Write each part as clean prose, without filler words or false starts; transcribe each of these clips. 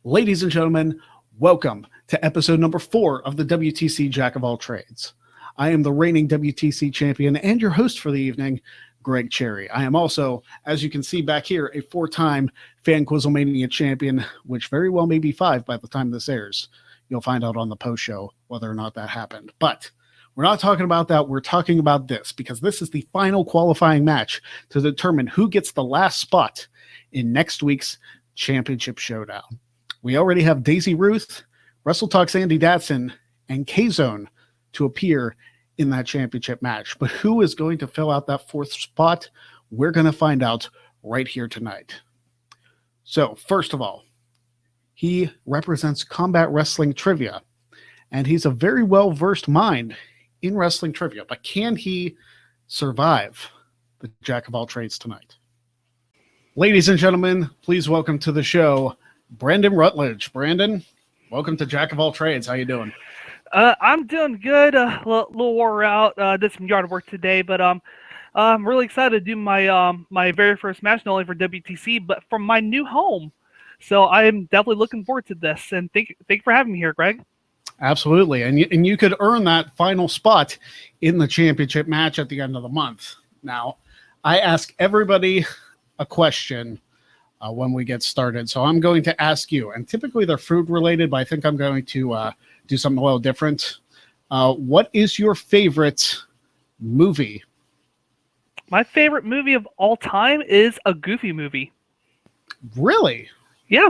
Ladies and gentlemen, welcome to episode number 4 of the WTC Jack of All Trades. I am the reigning WTC champion and your host for the evening, Greg Cherry. I am also, as you can see back here, a 4-time Fan Quizzlemania champion, which very well may be 5 by the time this airs. You'll find out on the post show whether or not that happened. But we're not talking about that. We're talking about this because this is the final qualifying match to determine who gets the last spot in next week's championship showdown. We already have Daisy Ruth, WrestleTalk's Andy Datson, and K-Zone to appear in that championship match. But who is going to fill out that 4th spot? We're going to find out right here tonight. So, first of all, he represents Combat Wrestling Trivia, and he's a very well-versed mind in wrestling trivia. But can he survive the Jack of All Trades tonight? Ladies and gentlemen, please welcome to the show Brandon Rutledge. Brandon, welcome to Jack of All Trades. How you doing? I'm doing good. A little wore out. Did some yard work today, but I'm really excited to do my very first match, not only for WTC, but from my new home. So I am definitely looking forward to this. And thank you for having me here, Greg. Absolutely, and you could earn that final spot in the championship match at the end of the month. Now, I ask everybody a question when we get started. So I'm going to ask you, and typically they're food related, but I think I'm going to do something a little different. What is your favorite movie? My favorite movie of all time is a Goofy movie. Really? Yeah.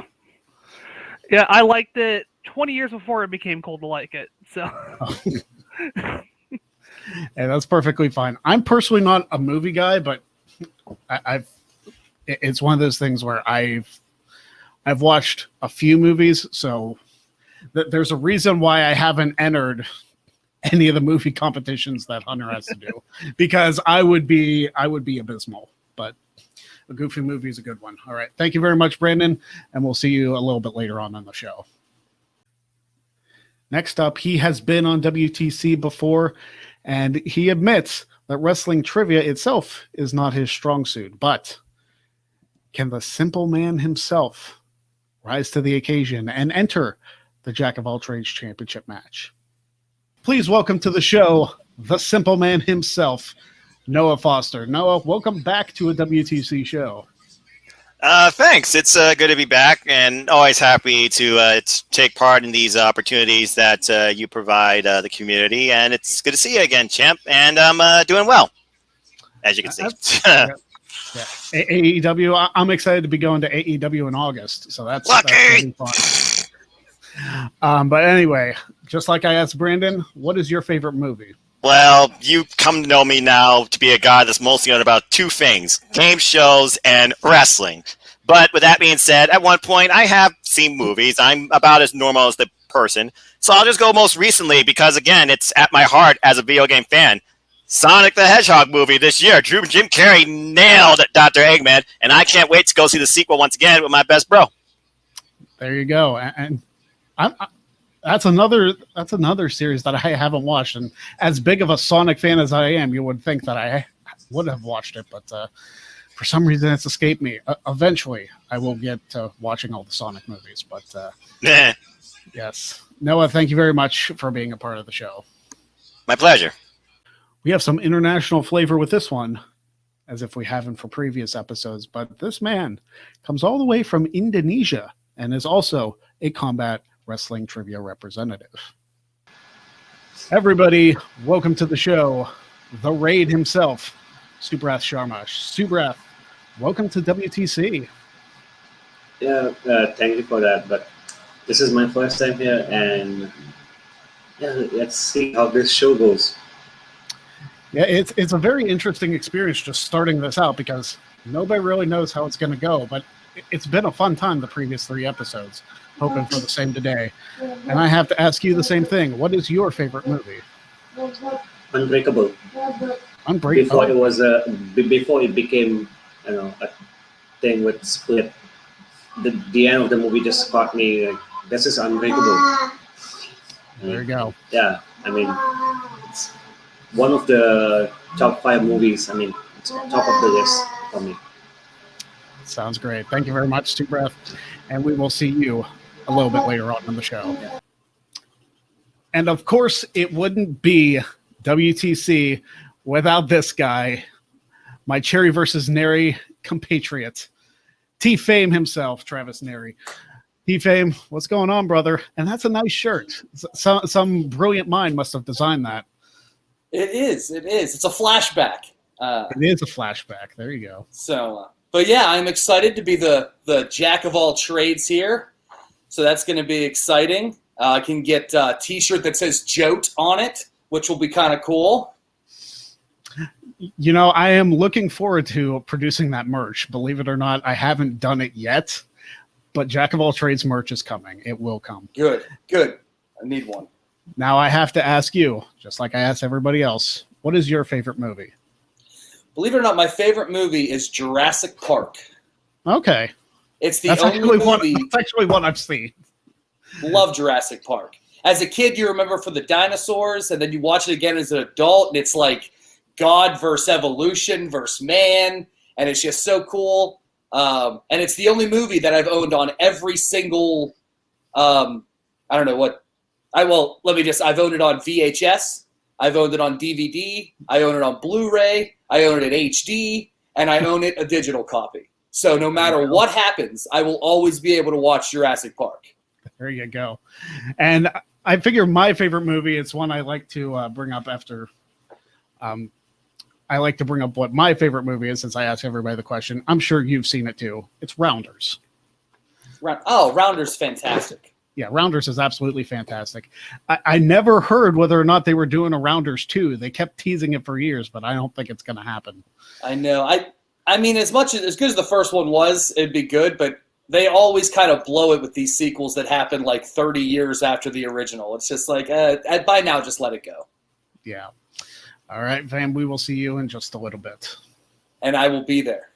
Yeah, I liked it 20 years before it became cool to like it. So. Hey, that's perfectly fine. I'm personally not a movie guy, but it's one of those things where I've watched a few movies, so there's a reason why I haven't entered any of the movie competitions that Hunter has to do, because I would be abysmal. But a Goofy movie is a good one. All right, thank you very much, Brandon, and we'll see you a little bit later on in the show. Next up, he has been on WTC before, and he admits that wrestling trivia itself is not his strong suit, but can the simple man himself rise to the occasion and enter the Jack of All Trades championship match? Please welcome to the show, the simple man himself, Noah Foster. Noah, welcome back to a WTC show. Thanks. It's good to be back, and always happy to take part in these opportunities that you provide the community. And it's good to see you again, champ. And I'm doing well, as you can see. Yeah. AEW, I'm excited to be going to AEW in August, so that's really fun. But anyway, just like I asked Brandon, what is your favorite movie? Well, you come to know me now to be a guy that's mostly on about 2 things: game shows and wrestling. But with that being said, at one point, I have seen movies. I'm about as normal as the person. So I'll just go most recently because, again, it's at my heart as a video game fan. Sonic the Hedgehog movie this year. Jim Carrey nailed Dr. Eggman, and I can't wait to go see the sequel once again with my best bro. There you go. And that's another series that I haven't watched. And as big of a Sonic fan as I am, you would think that I would have watched it, but for some reason it's escaped me. Eventually, I will get to watching all the Sonic movies. But yes, Noah, thank you very much for being a part of the show. My pleasure. We have some international flavor with this one, as if we haven't for previous episodes, but this man comes all the way from Indonesia and is also a Combat Wrestling Trivia representative. Everybody, welcome to the show, the Raid himself, Subrath Sharma. Subrath, welcome to WTC. Yeah, thank you for that, but this is my first time here, and yeah, let's see how this show goes. Yeah, it's a very interesting experience just starting this out because nobody really knows how it's going to go, but it's been a fun time the previous 3 episodes, hoping for the same today. And I have to ask you the same thing. What is your favorite movie? Unbreakable. Unbreakable. Before it became, a thing with Split. The end of the movie just caught me. Like, this is Unbreakable. There you go. Yeah, I mean, it's one of the top 5 movies. I mean, it's top of the list for me. Sounds great. Thank you very much, Subrath. And we will see you a little bit later on in the show. And of course, it wouldn't be WTC without this guy, my Cherry versus Neri compatriot, T-Fame himself, Travis Neri. T-Fame, what's going on, brother? And that's a nice shirt. Some brilliant mind must have designed that. It is. It's a flashback. It is a flashback. There you go. So, but yeah, I'm excited to be the jack of all trades here. So that's going to be exciting. I can get a T-shirt that says "Jote" on it, which will be kind of cool. You know, I am looking forward to producing that merch. Believe it or not, I haven't done it yet, but Jack of all trades merch is coming. It will come. Good. I need one. Now I have to ask you, just like I asked everybody else, what is your favorite movie? Believe it or not, my favorite movie is Jurassic Park. Okay. It's the That's only movie. That's actually one I've seen. Love Jurassic Park. As a kid, you remember for the dinosaurs, and then you watch it again as an adult, and it's like God versus evolution versus man, and it's just so cool. And it's the only movie that I've owned on every single. I don't know what. I've owned it on VHS. I've owned it on DVD. I own it on Blu-ray. I own it in HD, and I own it a digital copy. So no matter what happens, I will always be able to watch Jurassic Park. There you go. And I figure my favorite movie, it's one I like to bring up after. I like to bring up what my favorite movie is since I ask everybody the question. I'm sure you've seen it too. It's Rounders. Rounders, fantastic. Yeah, Rounders is absolutely fantastic. I never heard whether or not they were doing a Rounders 2. They kept teasing it for years, but I don't think it's going to happen. I know. I mean, as good as the first one was, it'd be good, but they always kind of blow it with these sequels that happen like 30 years after the original. It's just like, by now, just let it go. Yeah. All right, fam, we will see you in just a little bit. And I will be there.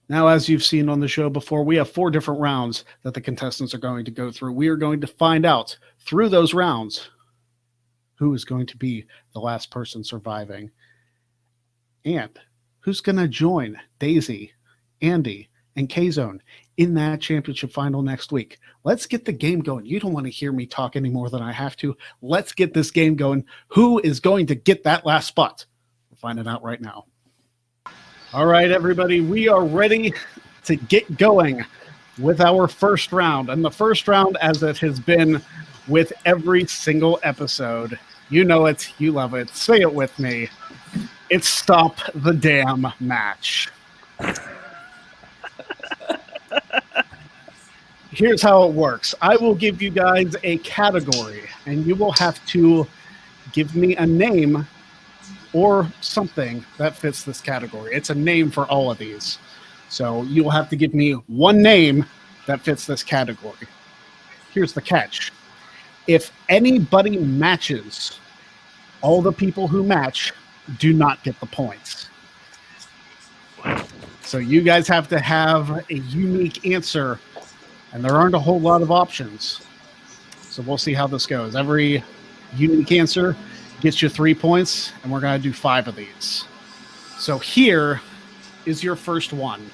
Now, as you've seen on the show before, we have 4 different rounds that the contestants are going to go through. We are going to find out through those rounds who is going to be the last person surviving and who's going to join Daisy, Andy, and K-Zone in that championship final next week. Let's get the game going. You don't want to hear me talk any more than I have to. Let's get this game going. Who is going to get that last spot? We'll find it out right now. All right, everybody, we are ready to get going with our first round. And the first round, as it has been with every single episode, you know it, you love it. Say it with me. It's Stop the Damn Match. Here's how it works. I will give you guys a category, and you will have to give me a name or something that fits this category. It's a name for all of these. So you'll have to give me one name that fits this category. Here's the catch. If anybody matches, all the people who match do not get the points. So you guys have to have a unique answer, and there aren't a whole lot of options. So we'll see how this goes. Every unique answer gets you 3 points, and we're going to do 5 of these. So here is your first one.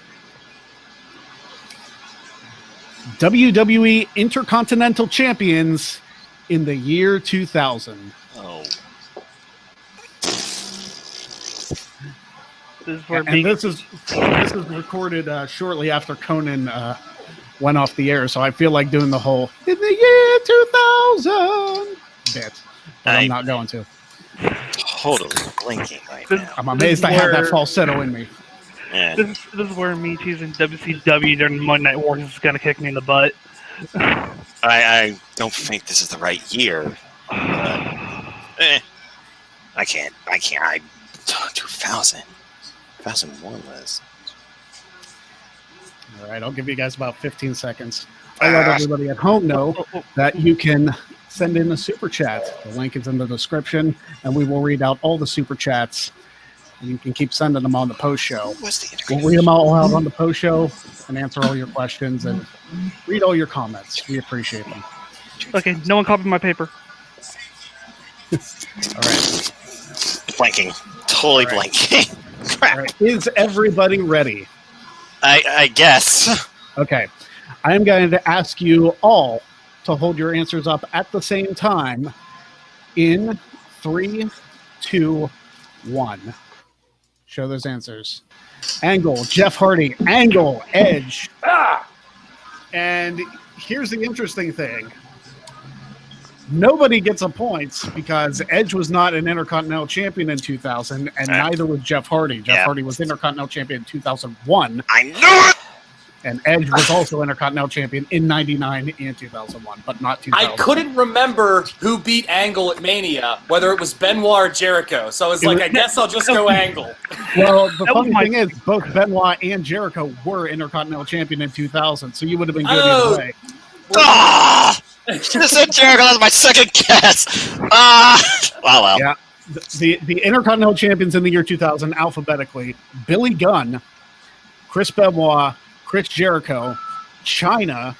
WWE Intercontinental Champions in the year 2000. Oh. This is recorded shortly after Conan went off the air, so I feel like doing the whole "in the year 2000" bit, but I'm not going to. Totally blinking right now. I'm amazed I have that falsetto in me. Yeah. This is where me teasing WCW during Monday Night Wars is going to kick me in the butt. I don't think this is the right year. I can't. 2000. 2001 was. All right, I'll give you guys about 15 seconds. I'll let everybody at home know that you can send in a super chat. The link is in the description, and we will read out all the super chats. You can keep sending them on the post show. We'll read them all out on the post show and answer all your questions and read all your comments. We appreciate them. Okay, no one copied my paper. All right. Blanking. Totally blanking. Crap. All right. Is everybody ready? I guess. Okay. I am going to ask you all to hold your answers up at the same time in 3, 2, 1. Show those answers. Angle, Jeff Hardy. Angle, Edge. And here's the interesting thing. Nobody gets a point because Edge was not an Intercontinental Champion in 2000, and neither was Jeff Hardy. Jeff Hardy was Intercontinental Champion in 2001. I knew it! And Edge was also Intercontinental Champion in 99 and 2001, but not 2000. I couldn't remember who beat Angle at Mania, whether it was Benoit or Jericho. So I was I guess I'll just go Angle. Well, the funny thing is, both Benoit and Jericho were Intercontinental Champion in 2000, so you would have been good either way. Should have said Jericho. That was my second guess. Well. Yeah. The Intercontinental Champions in the year 2000, alphabetically, Billy Gunn, Chris Benoit, Chris Jericho, Chyna,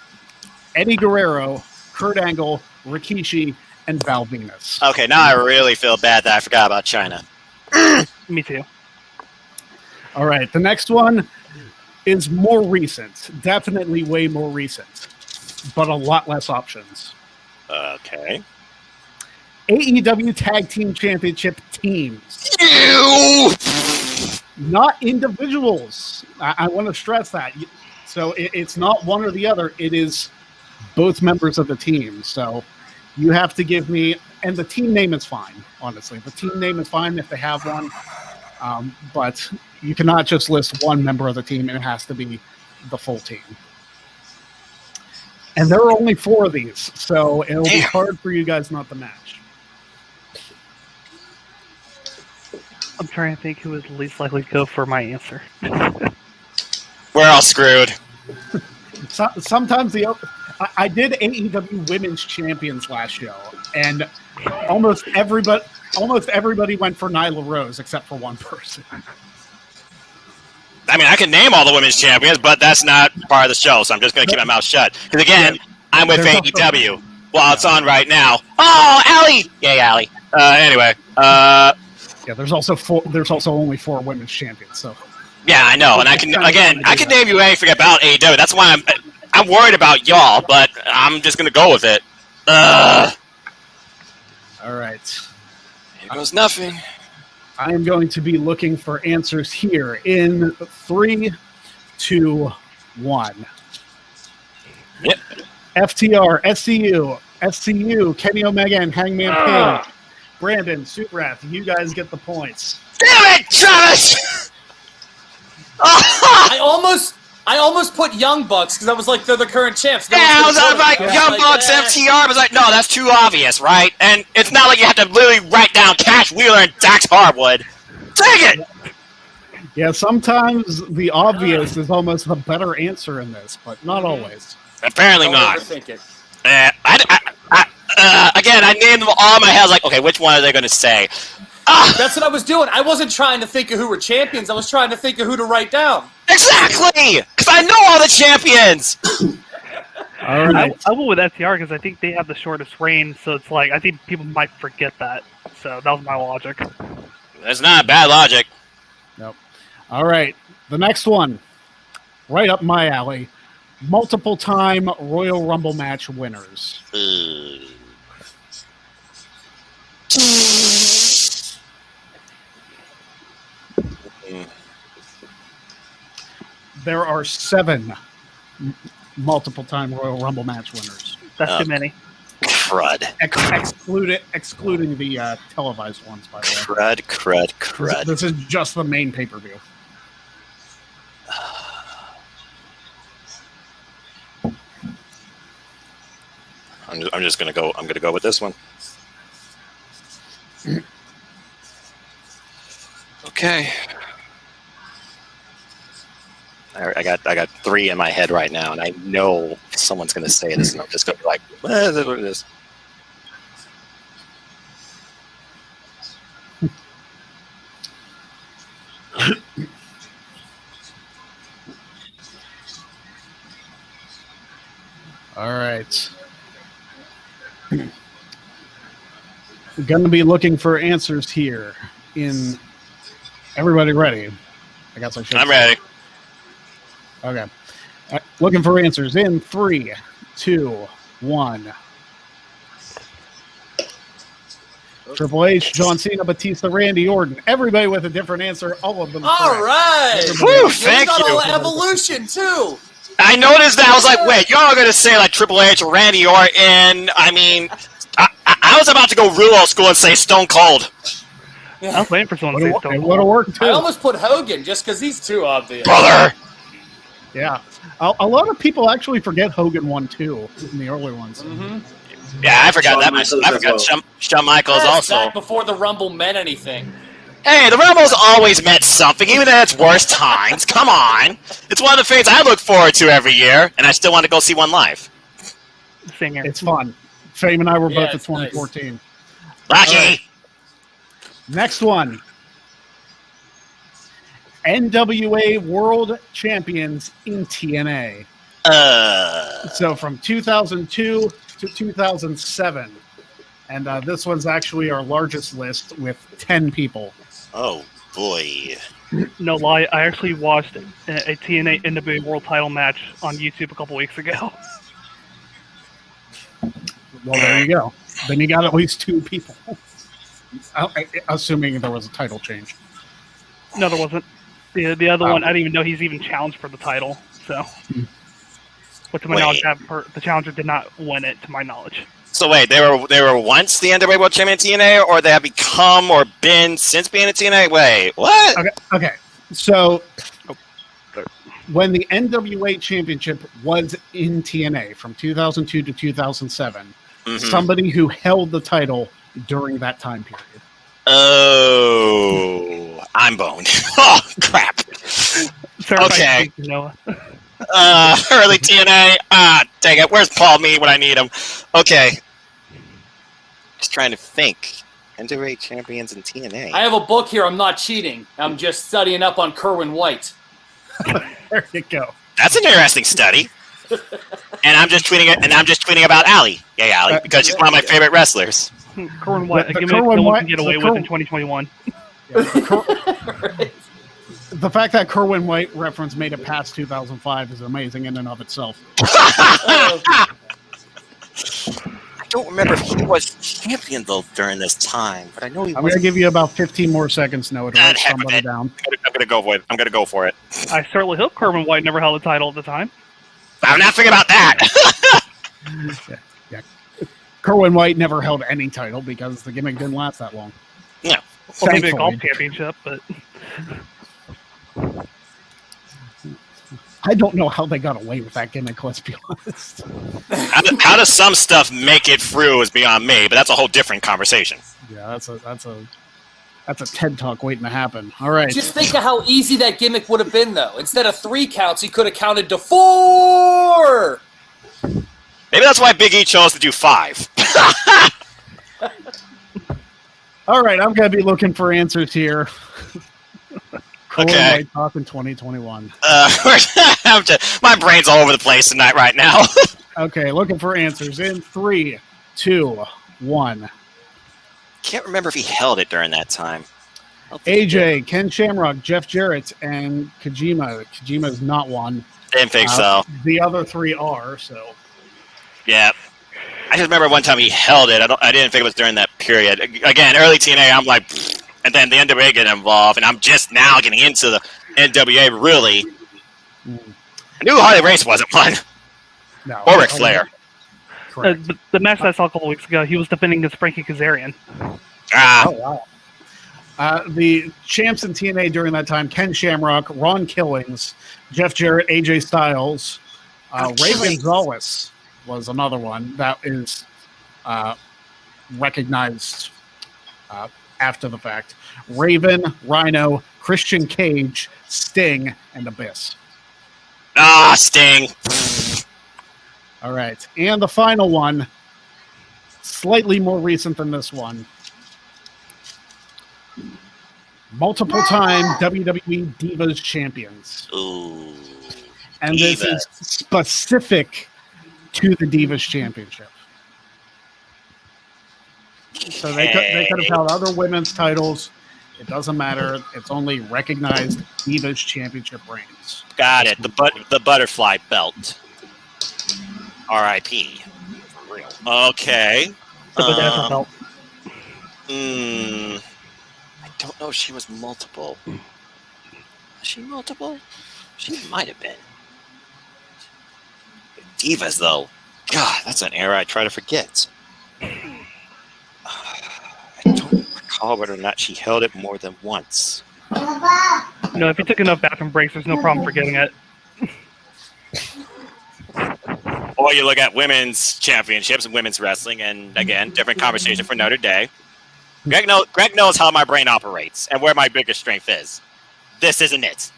Eddie Guerrero, Kurt Angle, Rikishi, and Val Venus. Okay, now I really feel bad that I forgot about Chyna. Me too. All right, the next one is more recent. Definitely way more recent, but a lot less options. Okay. AEW Tag Team Championship teams. Ew! Not individuals. I want to stress that. So it's not one or the other. It is both members of the team. So you have to give me, and the team name is fine, honestly. The team name is fine if they have one. But you cannot just list one member of the team. It has to be the full team. And there are only 4 of these. So it'll be hard for you guys not to match. I'm trying to think who is least likely to go for my answer. We're all screwed. Sometimes I did AEW Women's Champions last show, and almost everybody went for Nyla Rose except for one person. I mean, I can name all the women's champions, but that's not part of the show, so I'm just going to keep my mouth shut. Because again, I'm with AEW. Well, it's on right now. Oh, Allie! Yay, Allie. Anyway. Yeah, there's also only 4 women's champions, so. Yeah, I know, and I can name you anything about AEW. That's why I'm worried about y'all, but I'm just gonna go with it. All right. Here goes nothing. I am going to be looking for answers here in 3, 2, 1. Yep. FTR, SCU, Kenny Omega, and Hangman Page. Brandon, Suprath, you guys get the points. Damn it, Travis! I almost put Young Bucks because I was like, they're the current champs. Yeah, I was like, Young Bucks, FTR. I was like, no, that's too obvious, right? And it's not like you have to literally write down Cash Wheeler and Dax Harwood. Dang it! Yeah, sometimes the obvious is almost the better answer in this, but not always. Apparently not. Overthink it. Again, I named them all in my head. I was like, okay, which one are they going to say? That's what I was doing. I wasn't trying to think of who were champions. I was trying to think of who to write down. Exactly! Because I know all the champions! All right. I went with FTR because I think they have the shortest reign, so it's like, I think people might forget that. So that was my logic. That's not bad logic. Nope. All right. The next one, right up my alley. Multiple-time Royal Rumble match winners. There are 7 multiple-time Royal Rumble match winners. That's too many. Crud. Excluding the televised ones, by the way. Crud. This is just the main pay-per-view. I'm just gonna go. I'm gonna go with this one. Okay. I got 3 in my head right now, and I know someone's gonna say this, and I'm just gonna be like, "That's what it is." All right. We're going to be looking for answers here in Everybody Ready? I guess I should. I'm ready. Okay. Looking for answers in 3, 2, 1. Triple H, John Cena, Batista, Randy Orton. Everybody with a different answer. All of them. All correct. right. Whew, We thank got you. all Evolution too. I noticed that. I was like, wait, y'all are going to say like Triple H or Randy Orton. I mean, I was about to go real old school and say Stone Cold. I was waiting for someone to say Stone It Cold. would have worked too. I almost put Hogan just because he's too obvious. Brother. Yeah. A lot of people actually forget Hogan won too in the early ones. Mm-hmm. Yeah, I forgot Shawn that. Michaels I as forgot well. Shawn Michaels also. Back before the Rumble meant anything. Hey, the Rumble's always meant something, even at its worst times. Come on. It's one of the things I look forward to every year, and I still want to go see one live. Singer. It's fun. Fame and I were Yeah, both at it's nice. 2014. Rocky. All right. Next one. NWA World Champions in TNA. So from 2002 to 2007. And this one's actually our largest list with 10 people. Oh, boy. No lie, I actually watched a TNA NWA World Title match on YouTube a couple weeks ago. Well, there you go. Then you got at least 2 people. Assuming there was a title change. No, there wasn't. The other Wow. one, I didn't even know he's even challenged for the title. So, but to my Wait. knowledge, the challenger did not win it. To my knowledge, So wait, they were once the NWA World Champion TNA, or they have become or been since being a TNA? Wait, what? Okay. So when the NWA Championship was in TNA from 2002 to 2007, Mhm. somebody who held the title during that time period. Oh, I'm boned. Oh, crap. Certified Okay. Geek, Noah. Early TNA. Dang it. Where's Paul Me when I need him? Okay. Just trying to think. NWA Champions in TNA. I have a book here. I'm not cheating. I'm just studying up on Kerwin White. There you go. That's an interesting study. And I'm just tweeting about Allie. Yay, Allie, because she's one of my favorite wrestlers. Kerwin White, The a gimmick Kerwin no one White- can get away the with Kerw- in 2021. The fact that Kerwin White reference made it past 2005 is amazing in and of itself. I don't remember if he was champion though during this time, but I know he I'm was. going to give you about 15 more seconds, Noah, to Ah, write heck with somebody it. down. I'm gonna go for it. I'm gonna go for it. I certainly hope Kerwin White never held a title at the time. I'm not thinking about that. Kerwin White never held any title because the gimmick didn't last that long. No. Well, maybe a Thankfully. golf championship, but I don't know how they got away with that gimmick, let's be honest. How does some stuff make it through is beyond me, but that's a whole different conversation. Yeah, that's a TED Talk waiting to happen. All right. Just think of how easy that gimmick would have been, though. Instead of 3 counts, he could have counted to 4. Maybe that's why Big E chose to do 5. All right, I'm going to be looking for answers here. Kerwin Okay. White Talk in 2021. My brain's all over the place tonight right now. Okay, looking for answers in 3, 2, 1. Can't remember if he held it during that time. I don't think he did. AJ, Ken Shamrock, Jeff Jarrett, and Kojima. Kojima's not one. Didn't think so. The other 3 are, so. Yeah. I just remember one time he held it. I didn't think it was during that period. Again, early TNA, I'm like, pfft. And then the NWA get involved, and I'm just now getting into the NWA, really. I knew Harley Race wasn't one. No. Or Ric Flair. Correct. the match that I saw a couple weeks ago, he was defending against Frankie Kazarian. Ah, Oh, wow. The champs in TNA during that time, Ken Shamrock, Ron Killings, Jeff Jarrett, AJ Styles, Ray Killings. Gonzalez was another one that is recognized after the fact. Raven, Rhino, Christian Cage, Sting, and Abyss. Sting. All right. And the final one, slightly more recent than this one. Multiple time WWE Divas champions. Ooh. And this is specific to the Divas Championship. So they could have held other women's titles. It doesn't matter. It's only recognized Divas Championship reigns. Got it. The butterfly belt. R.I.P. For real. Okay. The banana belt. I don't know if she was multiple. Was she multiple? She might have been. Divas, though. God, that's an era I try to forget. I don't recall whether or not she held it more than once. No, if you took enough bathroom breaks, there's no problem forgetting it. Or you look at women's championships and women's wrestling, and again, different conversation for another day. Greg knows how my brain operates and where my biggest strength is. This isn't it.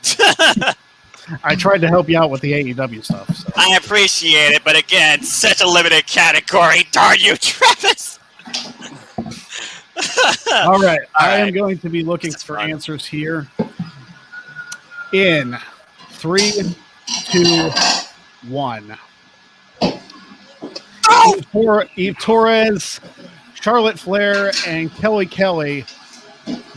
I tried to help you out with the AEW stuff. So. I appreciate it, but again, such a limited category. Darn you, Travis. All right. I am right. going to be looking for answers here. In 3, 2, 1. Eve Torres, Charlotte Flair, and Kelly.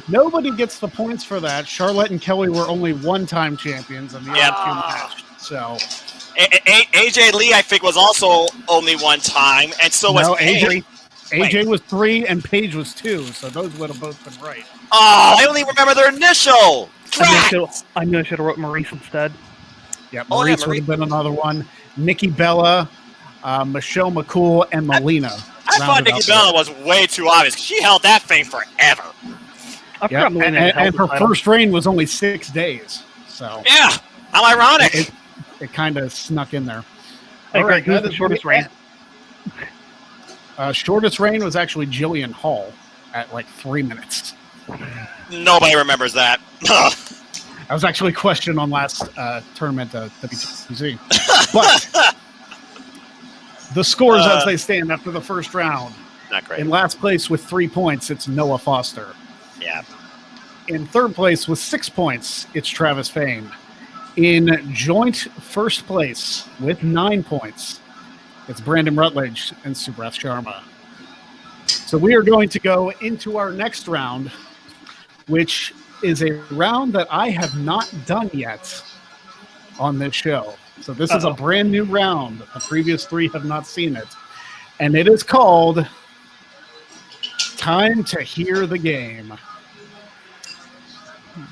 Nobody gets the points for that. Charlotte and Kelly were only one-time champions in the other two matches. So AJ Lee, I think, was also only one time, and so was AJ. Paige. AJ was 3 and Paige was 2, so those would have both been right. Oh, I only remember their initial. I knew I should have wrote Maurice instead. Yeah, Maurice would have been another one. Nikki Bella, Michelle McCool, and Melina. I thought Nikki Bella was way too obvious. She held that thing forever. I forgot Melina and her first reign was only 6 days. So yeah, how ironic. It kind of snuck in there. Hey, All Greg, right, who's the shortest reign? Shortest reign was actually Jillian Hall at like 3 minutes. Nobody remembers that. I was actually questioned on last tournament at WTC. But the scores as they stand after the first round. Not great. In last place with 3 points, it's Noah Foster. Yeah. In third place with 6 points, it's Travis Fain. In joint first place with 9 points, it's Brandon Rutledge and Subrath Sharma. So we are going to go into our next round, which is a round that I have not done yet on this show. So this is a brand new round. The previous 3 have not seen it. And it is called Time to Hear the Game.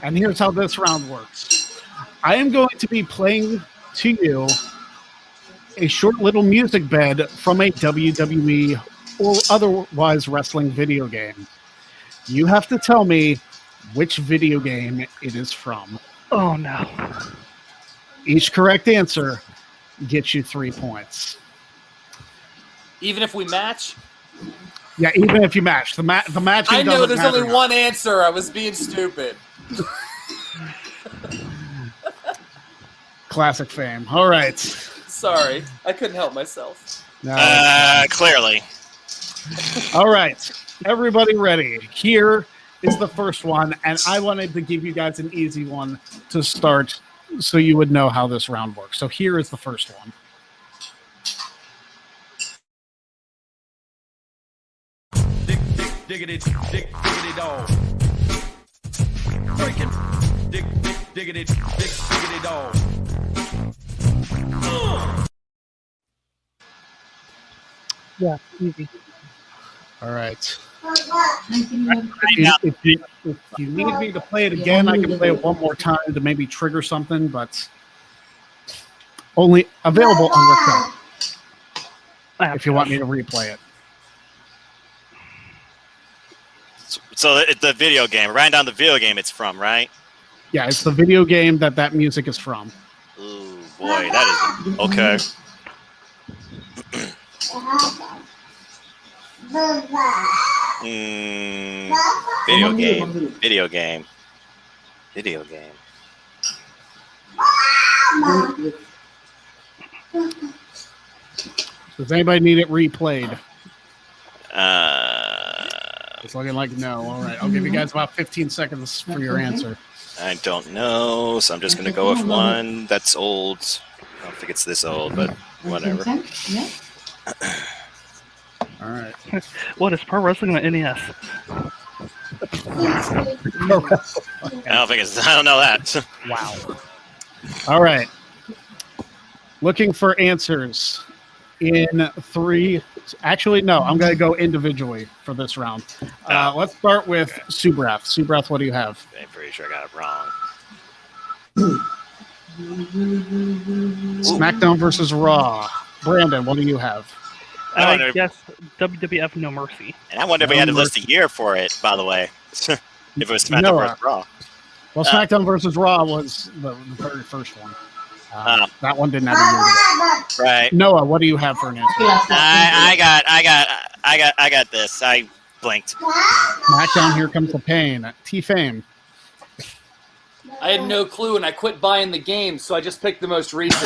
And here's how this round works. I am going to be playing to you a short little music bed from a WWE or otherwise wrestling video game. You have to tell me which video game it is from. Oh, no. Each correct answer gets you 3 points. Even if we match? Yeah, even if you match. The matching I know doesn't there's only matter. one answer. I was being stupid. Classic fame. All right. Sorry. I couldn't help myself. Clearly. All right. Everybody ready? Here is the first one, and I wanted to give you guys an easy one to start so you would know how this round works. So here is the first one. Diggity dog. Breaking. Diggity dog. Yeah, easy. All right. If you need me to play it again, I can play it one more time to maybe trigger something, but only available on request if you want me to replay it. So the video game, writing down the video game it's from, right? Yeah, it's the video game that music is from. Ooh, boy, that is okay. Video game. Does anybody need it replayed? It's looking like no. All right, I'll give you guys about 15 seconds for your answer. I don't know, so I'm just going to go with one that's old. I don't think it's this old, but whatever. All right. What is pro wrestling on NES? I don't know that. Wow. All right. Looking for answers in 3. Actually, no, I'm going to go individually for this round. Let's start with Subrath. Subrath, what do you have? I'm pretty sure I got it wrong. SmackDown versus Raw. Brandon, what do you have? I guess WWF No Mercy. And I wonder if we had to list a year for it, by the way. If it was SmackDown versus Raw. Well, SmackDown versus Raw was the very first one. That one didn't have a year to go. Right. Noah, what do you have for an answer? I got this. I blinked. SmackDown, Here Comes the Pain. T-Fame. I had no clue, and I quit buying the game, so I just picked the most recent.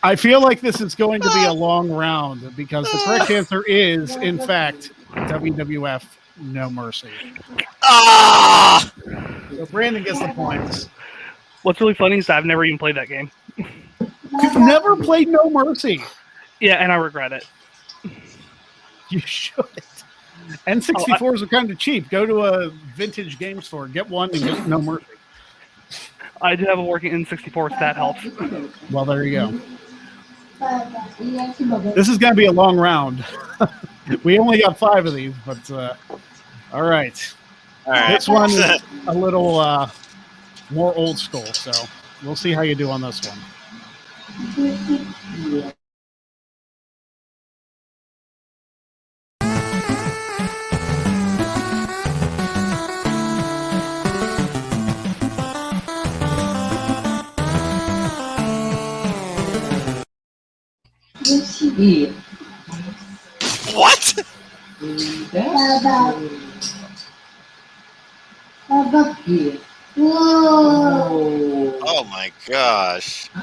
I feel like this is going to be a long round because the correct answer is, in fact, WWF No Mercy. Ah! So Brandon gets the points. What's really funny is I've never even played that game. You've never played No Mercy. Yeah, and I regret it. You should. N64s are kind of cheap. Go to a vintage game store, get one, and get No Mercy. I do have a working N64, so that helps. Well, there you go. This is going to be a long round. We only got 5 of these, but all right. All right. This one is a little more old school, so we'll see how you do on this one. What? Oh my gosh. I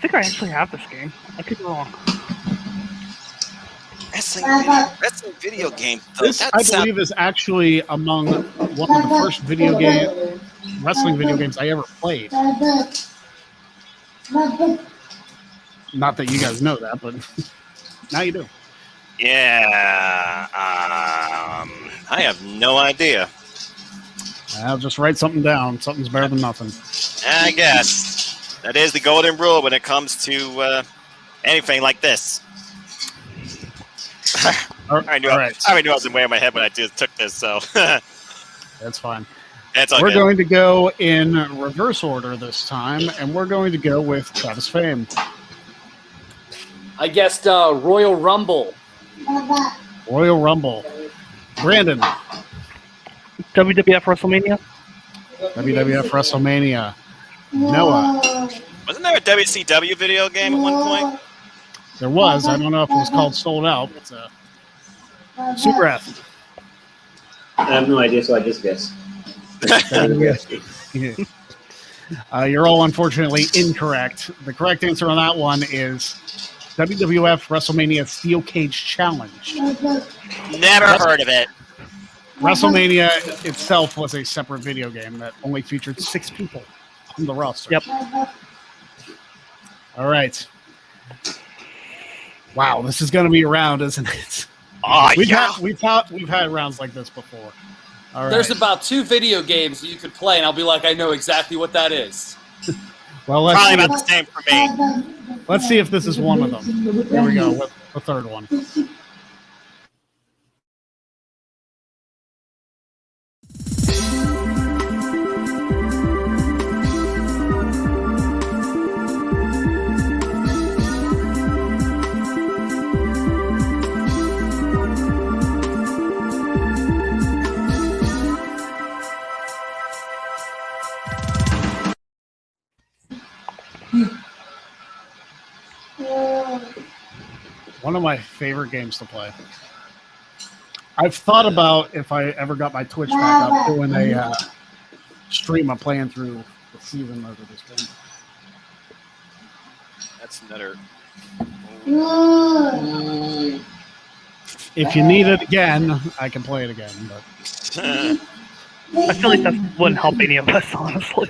think I actually have this game. I could be wrong. Wrestling video game. This, I believe, is actually among one of the first wrestling video games I ever played. Not that you guys know that, but now you do. Yeah. I have no idea. I'll just write something down. Something's better than nothing. I guess. That is the golden rule when it comes to anything like this. I already knew I was way in my head when I just took this, so. That's fine. That's all We're good. going to go in reverse order this time, and we're going to go with Travis Fame. I guessed Royal Rumble. Royal Rumble. Brandon. WWF WrestleMania? WWF WrestleMania. Noah. Wasn't there a WCW video game at one point? There was. I don't know if it was called Sold Out. But Subrath. I have no idea, so I just guessed. You're all unfortunately incorrect. The correct answer on that one is WWF WrestleMania Steel Cage Challenge. Never heard of it. WrestleMania itself was a separate video game that only featured 6 people on the roster. Yep. All right. Wow, this is going to be a round, isn't it? Oh, We've had rounds like this before. All right. There's about 2 video games that you could play, and I'll be like, I know exactly what that is. Well, let's Probably see, about the same for me. let's see if this is one of them. Here we go with the third one. One of my favorite games to play. I've thought about if I ever got my Twitch back up doing a stream of playing through the season mode of this game. That's another. If you need it again, I can play it again. But I feel like that wouldn't help any of us, honestly.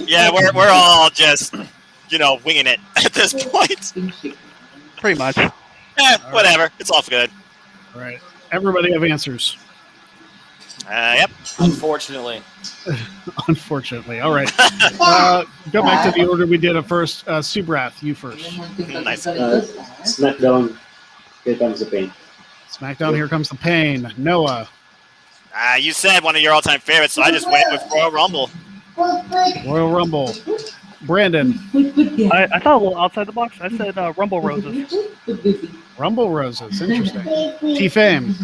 Yeah, we're all just, winging it at this point. Pretty much. Whatever. It's all good. All right. Everybody have answers. Yep. Unfortunately. Unfortunately. All right. Go back to the order we did at first. Subrath, you first. Nice. SmackDown, here comes the pain. SmackDown, here comes the pain. Noah. You said one of your all-time favorites, so I just went with Royal Rumble. Royal Rumble. Brandon. I thought a little outside the box. I said Rumble Roses. Rumble Roses. Interesting. T-Fame.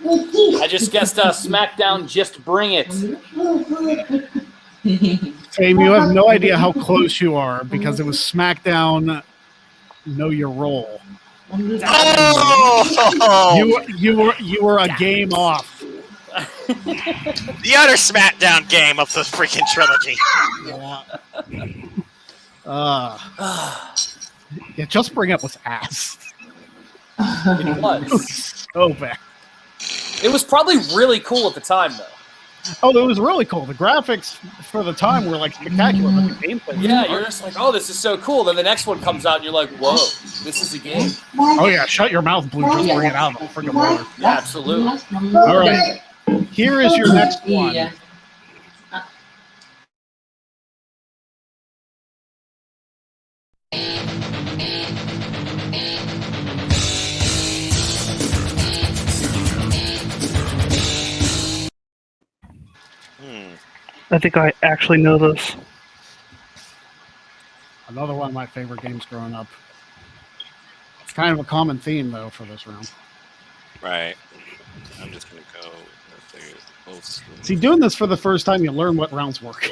I just guessed SmackDown, just bring it. Fame, you have no idea how close you are because it was SmackDown Know Your Role. Oh! You were a game off. The other SmackDown game of the freaking trilogy. Yeah, just bring up was ass. It was. So bad. It was probably really cool at the time, though. Oh, it was really cool. The graphics for the time were like spectacular, but the gameplay. Yeah, you're just like, oh, this is so cool. Then the next one comes out, and you're like, whoa, this is a game. Oh yeah, shut your mouth, Blue. Just bring it out of the freaking water. Yeah, absolutely. All right, here is your next one. I think I actually know this. Another one of my favorite games growing up. It's kind of a common theme though for this round. Right. I'm just gonna go. See, doing this for the first time, you learn what rounds work.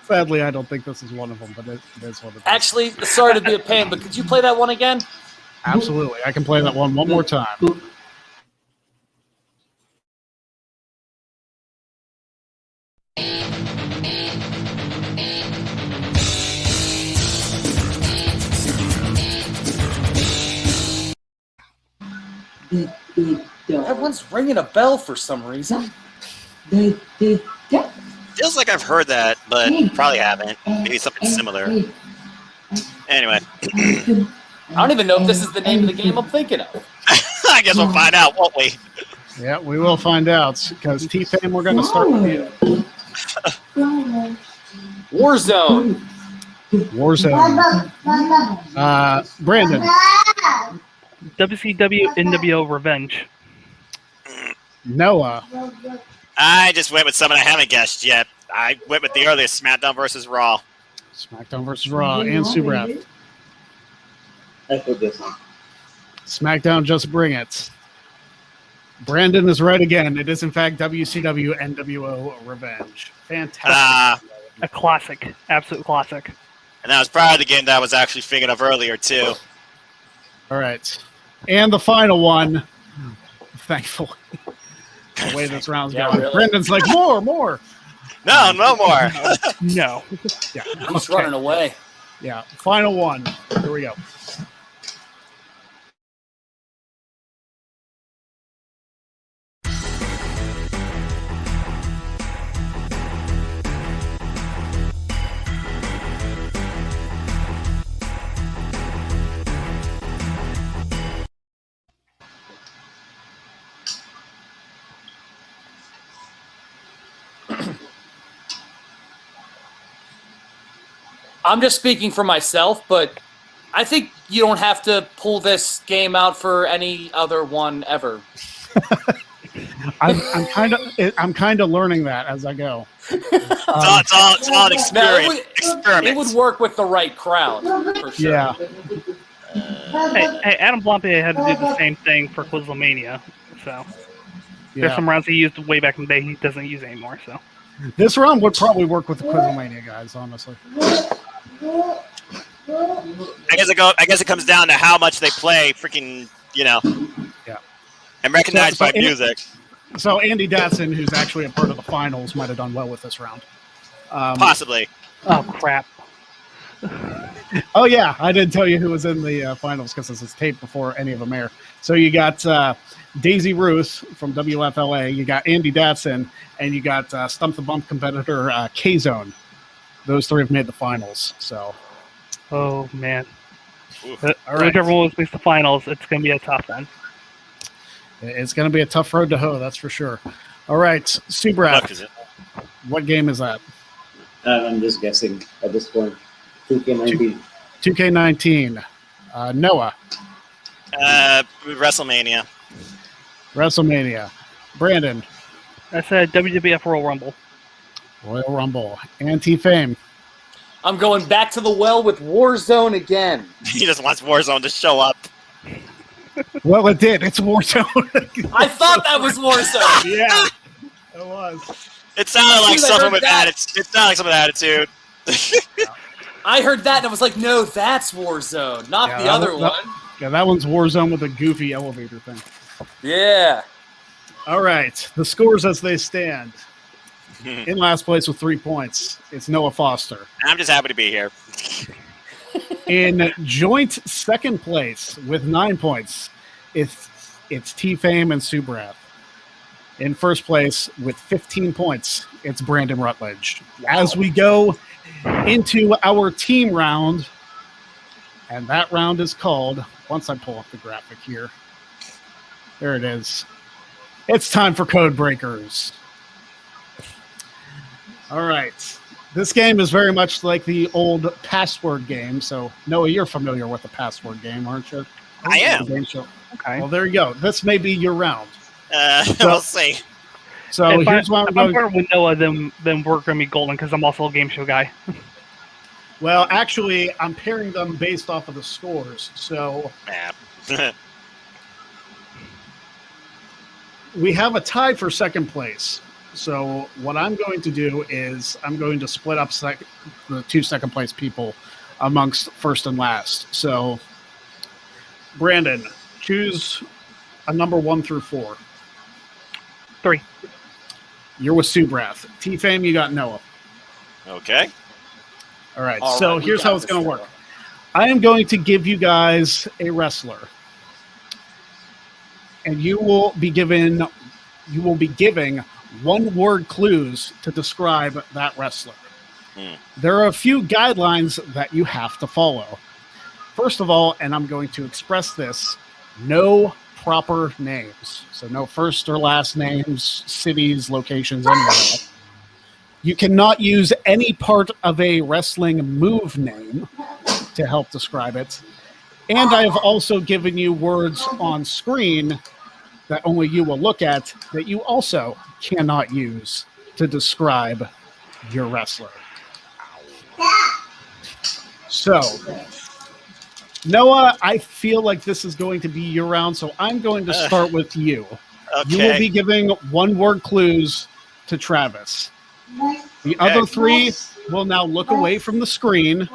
Sadly, I don't think this is one of them, but it is one of them. Actually, sorry to be a pain, but could you play that one again? Absolutely, I can play that one more time. That one's ringing a bell for some reason. Feels like I've heard that, but probably haven't. Maybe something similar. Anyway. I don't even know if this is the name of the game I'm thinking of. I guess we'll find out, won't we? Yeah, we will find out, because T-Fame, we're going to start with you. Warzone. Warzone. Brandon. WCW NWO Revenge. Noah. I just went with someone I haven't guessed yet. I went with the earliest SmackDown versus Raw. SmackDown versus Raw. And Subrath. I put this one. SmackDown, just bring it. Brandon is right again. It is, in fact, WCW NWO Revenge. Fantastic. A classic. Absolute classic. And that was probably the game that I was actually thinking of earlier, too. All right. And the final one. Thankfully. The way this round's going. Really. Brendan's like, more. No more. No. Yeah. He's running away. Yeah. Final one. Here we go. I'm just speaking for myself, but I think you don't have to pull this game out for any other one ever. I'm kind of learning that as I go. It's all an experiment. It would work with the right crowd, for sure. Yeah. Hey, Adam Blampier had to do the same thing for Quizlemania. So there's Yeah. some rounds he used way back in the day he doesn't use anymore. So This round would probably work with the Quizlemania guys, honestly. I guess it comes down to how much they play freaking, Yeah. and recognized So by music. So Andy Datson, who's actually a part of the finals, might have done well with this round. Possibly. oh crap. Oh yeah, I didn't tell you who was in the finals because this is taped before any of them air. So you got Daisy Ruth from WFLA, you got Andy Datson, and you got Stump the Bump competitor K-Zone. Those three have made the finals. So Oh man. All right. Whichever one makes the finals, it's going to be a tough one. It's going to be a tough road to hoe, that's for sure. All right, Subrath, Is it? what game is that? I'm just guessing at this point. 2K19. 2K19. Noah, WrestleMania. WrestleMania. Brandon, I said WWF Royal Rumble. Royal Rumble. Anti-Fame. I'm going back to the well with Warzone again. He just wants Warzone to show up. Well, it did. It's Warzone. I thought that was Warzone. Yeah, it was. It sounded like As soon as I someone heard with that- attitude. It sounded like someone with attitude. I heard that and I was like, no, that's Warzone, not Yeah, the that other was- one. Yeah, that one's Warzone with a goofy elevator thing. Yeah. All right, the scores as they stand. In last place with 3 points, it's Noah Foster. I'm just happy to be here. In joint second place with 9 points, it's T-Fame and Subrath. In first place with 15 points, it's Brandon Rutledge. As we go into our team round, and that round is called, once I pull up the graphic here, there it is. It's time for Code Breakers. All right. This game is very much like the old password game. So, Noah, you're familiar with the password game, aren't you? I am. Game show. Okay. Well, there you go. This may be your round. We'll see. So if here's why I'm I'm going. better with Noah, then we're going to be golden because I'm also a game show guy. Well, actually, I'm pairing them based off of the scores. So Yeah. we have a tie for second place. So what I'm going to do is I'm going to split up the 2 second place people amongst first and last. So, Brandon, choose a number 1 through 4. 3. You're with Subrath. T-Fame, you got Noah. Okay. All right. All So right, we here's got how it's this, going to Noah. work. I am going to give you guys a wrestler, and you will be giving 1-word clues to describe that wrestler. There are a few guidelines that you have to follow. First of all, and I'm going to express this, no proper names. So no first or last names, cities, locations, any of that. You cannot use any part of a wrestling move name to help describe it. And I have also given you words on screen that only you will look at that you also cannot use to describe your wrestler. So, Noah, I feel like this is going to be your round, so I'm going to start with you. Okay. You will be giving 1-word clues to Travis. The other 3 will now look away from the screen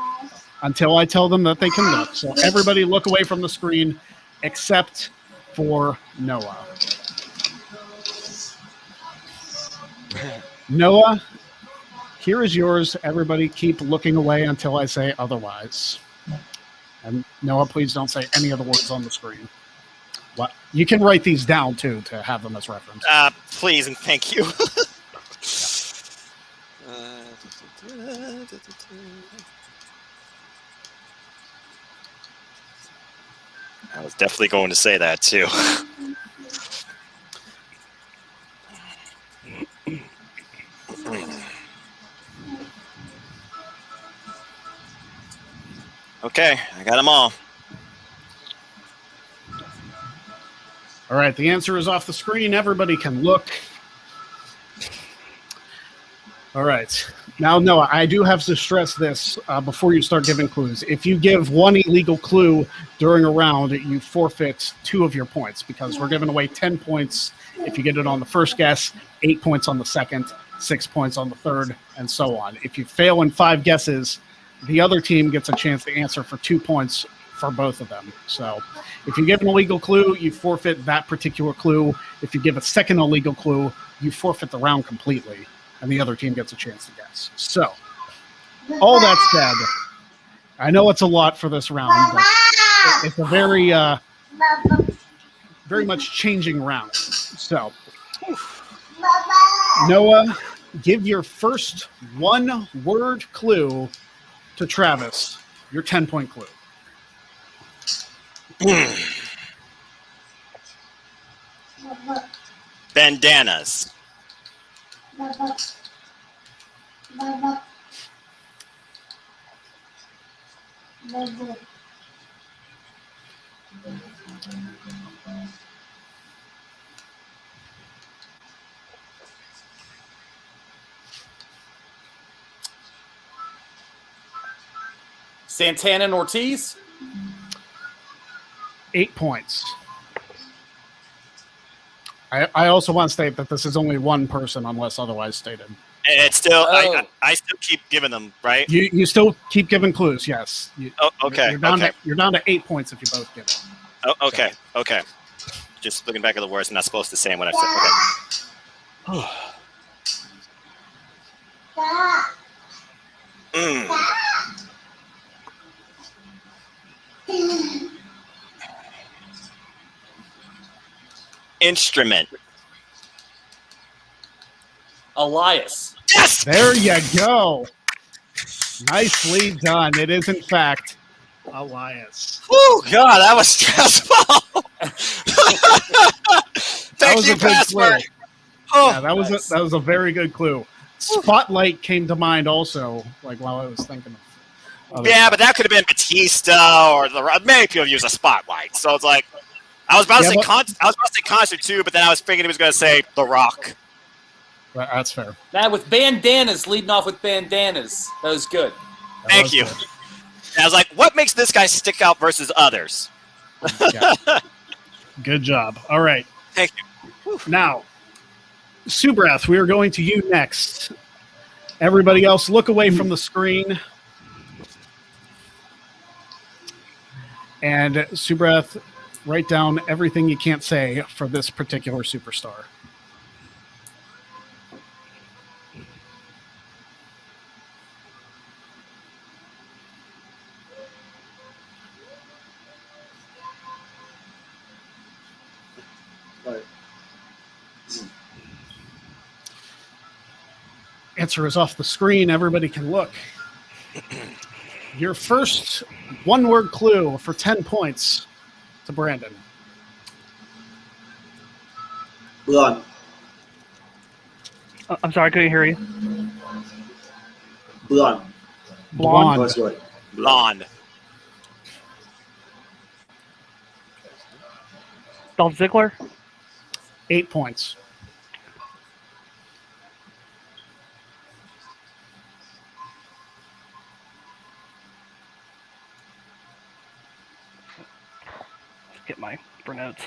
until I tell them that they can look. So everybody look away from the screen except for Noah. Noah, here is yours. Everybody keep looking away until I say otherwise. And Noah, please don't say any of the words on the screen. What? You can write these down, too, to have them as reference. Please and thank you. I was definitely going to say that too. Okay, I got them all. All right, the answer is off the screen. Everybody can look. All right. Now, Noah, I do have to stress this before you start giving clues. If you give one illegal clue during a round, you forfeit 2 of your points because we're giving away 10 points if you get it on the first guess, 8 points on the second, 6 points on the third, and so on. If you fail in 5 guesses, the other team gets a chance to answer for 2 points for both of them. So if you give an illegal clue, you forfeit that particular clue. If you give a second illegal clue, you forfeit the round completely, and the other team gets a chance to guess. So, all that said, I know it's a lot for this round, but it's a very, very much changing round. So, Noah, give your first 1-word clue to Travis, your 10-point clue. Bandanas. Santana and Ortiz. 8 points. I also want to state that this is only one person unless otherwise stated. It's still, Oh. I still keep giving them, right? You still keep giving clues, yes. Oh, okay. You're down to 8 points if you both give it. Oh, okay. Just looking back at the words, I'm not supposed to say them when I said. Okay. Instrument. Elias. Yes. There you go. Nicely done. It is, in fact, Elias. Oh God, that was stressful. Thank was you, a good password. clue. Oh, Yeah, that was a very good clue. Spotlight came to mind also, like while I was thinking of other yeah, stuff. but that could have been Batista or many people use a spotlight. So it's like I was about to Yeah, say but- I was about to say concert too, but then I was thinking he was going to say The Rock. That's fair. That with bandanas, leading off with bandanas. That was good. That Thank was you. good. And I was like, what makes this guy stick out versus others? Yeah. Good job. All right. Thank you. Now, Subrath, we are going to you next. Everybody else, look away from the screen. And Subrath, write down everything you can't say for this particular superstar. Right. Answer is off the screen. Everybody can look. Your first one-word clue for 10 points to Brandon. Blonde. I'm sorry, I couldn't hear you. Blonde. Blonde. Was good. Blonde. Dolph Ziggler. 8 points. Let's get my notes.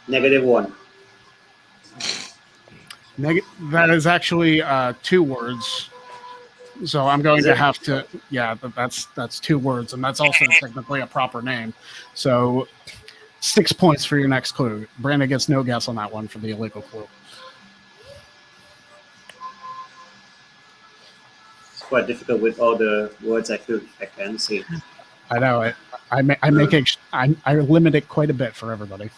-1. That is actually 2 words. So I'm going Is to it? have to, yeah, that's 2 words, and that's also technically a proper name. So 6 points for your next clue. Brandon gets no guess on that one for the illegal clue. It's quite difficult with all the words I can see. I know. I limit it quite a bit for everybody.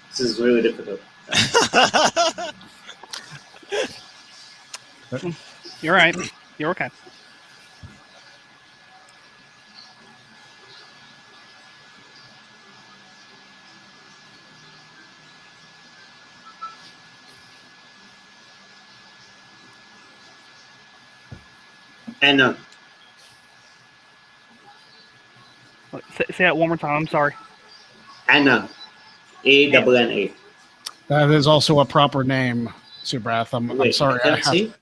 This is really difficult. You're right. You're okay. Anna. Say that one more time. I'm sorry. Anna. A-double-N-A. That is also a proper name, Subrath. I'm Wait, sorry. I can't see.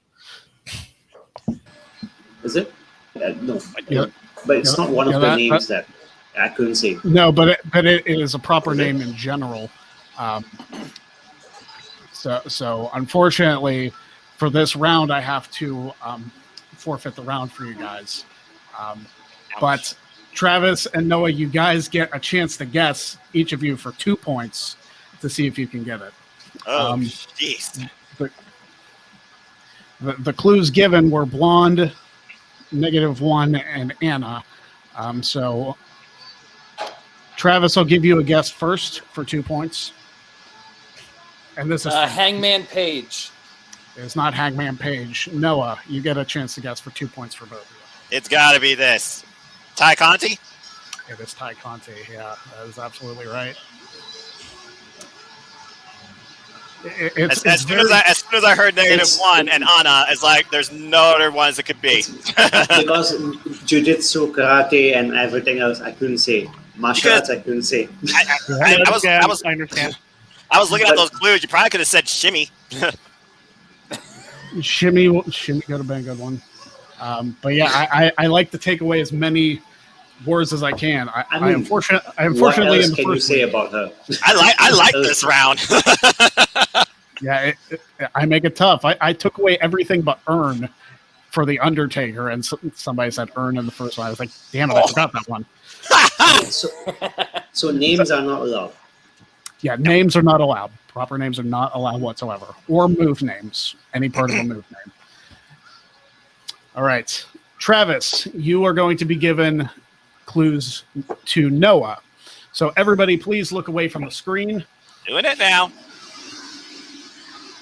Is it? No. Yeah. But it's not one of Yeah, the that- names that I couldn't see. No, but it is a proper name in general. So unfortunately, for this round, I have to forfeit the round for you guys. But Travis and Noah, you guys get a chance to guess, each of you, for 2 points to see if you can get it. Oh, jeez. The clues given were blonde, -1, and Anna. So Travis, I'll give you a guess first for 2 points. And this is Hangman Page. it's not Hangman Page. Noah, you get a chance to guess for 2 points for both of you. It's got to be this. Ty Conti? It is Ty Conti. Yeah, that is absolutely right. As soon as I heard -1 and Anna, it's like there's no other ones it could be. Because jiu-jitsu, karate, and everything else, I couldn't say. Martial arts, I couldn't say. I understand. I was looking at those clues. You probably could have said shimmy. Shimmy could have been a good one. But yeah, I like to take away as many words as I can. I unfortunately What in else the can you first say week, about her? I like this round. yeah, I make it tough. I took away everything but Earn for the Undertaker, and somebody said Earn in the first one. I was like, damn it, I forgot that one. So names are not allowed. Yeah, names are not allowed. Proper names are not allowed whatsoever, or move names. Any part of a move name. All right, Travis, you are going to be given clues to Noah. So everybody, please look away from the screen. Doing it now.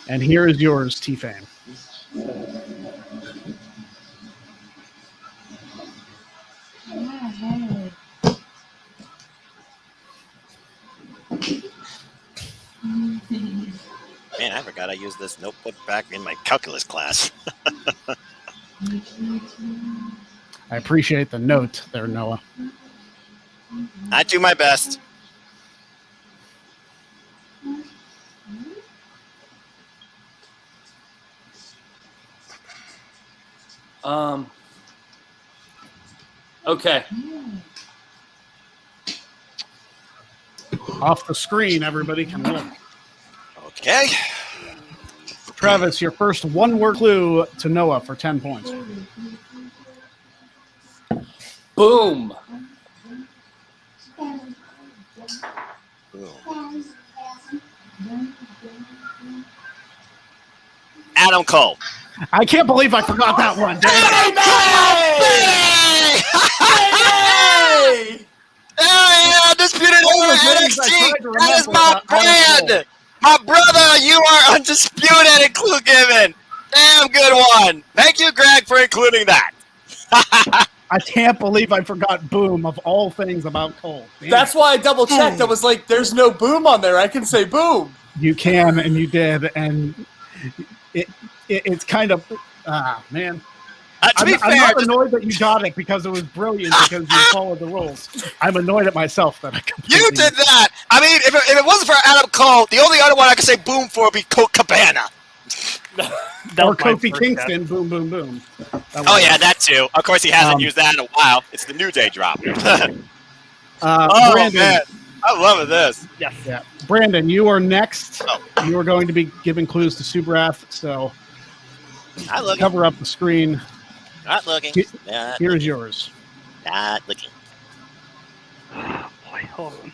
And here is yours, T-Fame. Man, I forgot I used this notebook back in my calculus class. I appreciate the note there, Noah. I do my best. Okay. Off the screen, everybody can look. Okay. Travis, your first one-word clue to Noah for 10 points. Boom. Adam Cole. I can't believe I forgot that one. Yeah, Undisputed Era NXT. That is my brand. My brother, you are undisputed in clue given. Damn good one. Thank you, Greg, for including that. I can't believe I forgot Boom of all things about Cole. Damn. That's why I double checked. I was like, there's no boom on there. I can say boom. You can, and you did, and it's kind of man. To be fair, I'm not annoyed that you got it because it was brilliant because you followed the rules. I'm annoyed at myself that I completely... You did that. I mean, if it wasn't for Adam Cole, the only other one I could say boom for would be Colt Cabana. Or Kofi Kingston, boom, boom, boom. Oh, yeah, that too. Of course, he hasn't used that in a while. It's the New Day drop. Brandon, man. I love this. Yes. Yeah. Brandon, you are next. You are going to be giving clues to Subrath, so Not looking. cover up the screen. Not looking. Here's yours. Not looking. Boy, hold on.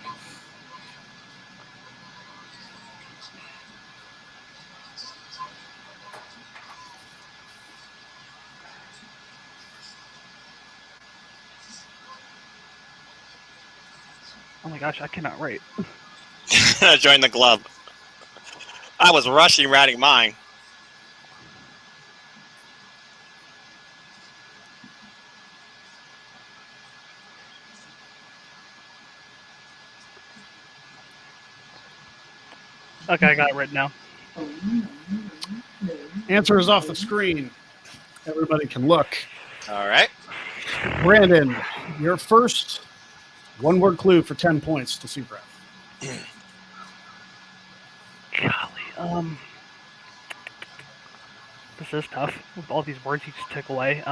Oh my gosh, I cannot write. Join the club. I was rushing writing mine. Okay, I got it written down. Answer is off the screen. Everybody can look. All right. Brandon, your first one-word clue for 10 points to Subrath. Golly, this is tough with all these words you just took away.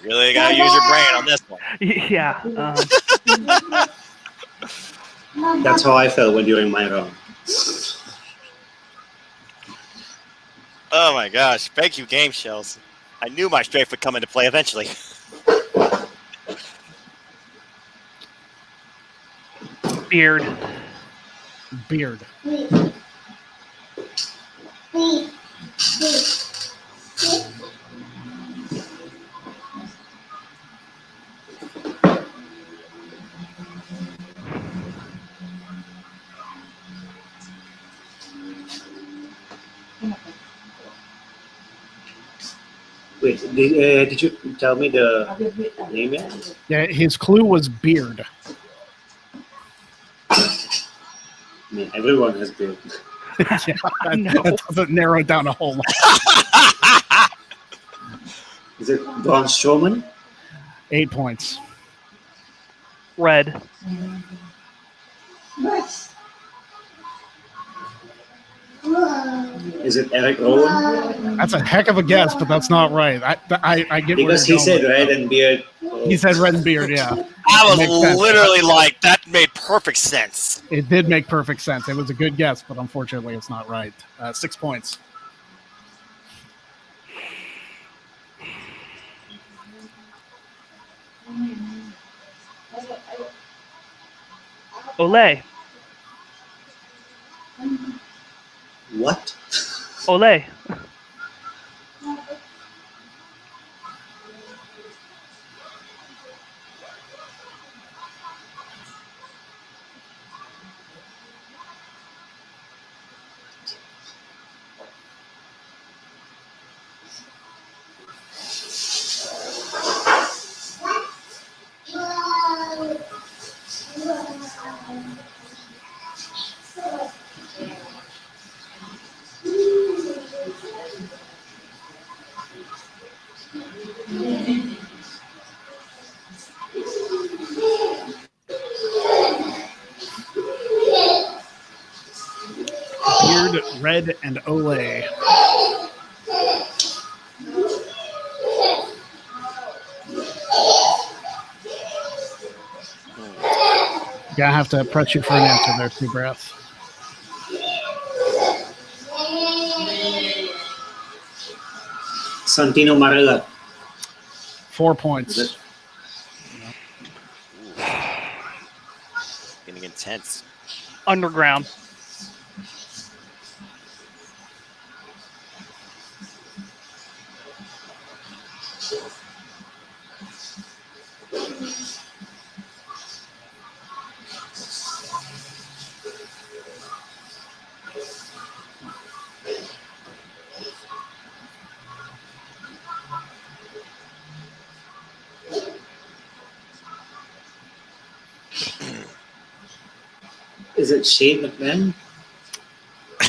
Really gotta use your brain on this one. Yeah. That's how I felt when during my round. Oh my gosh! Thank you, game shows. I knew my strength would come into play eventually. Beard. Beard. Wait, did you tell me the name yet? Yeah, his clue was beard. I mean, everyone has beard. Yeah, No. that doesn't narrow it down a whole lot. Is it Braun Strowman? 8 points. Red. Is it Eric Rowan? That's a heck of a guess, but that's not right. I get where Because you're he going said with red that. and beard. He said red and beard, yeah. I Makes was sense. literally like, that made perfect sense. It did make perfect sense. It was a good guess, but unfortunately it's not right. 6 points. Olay. What? Olay. Beard, red, and Olay. Gonna have to press you for an answer there, Two Breath. Santino Marella. 4 points. Is it? Getting intense. Underground. Is it Shane McMahon?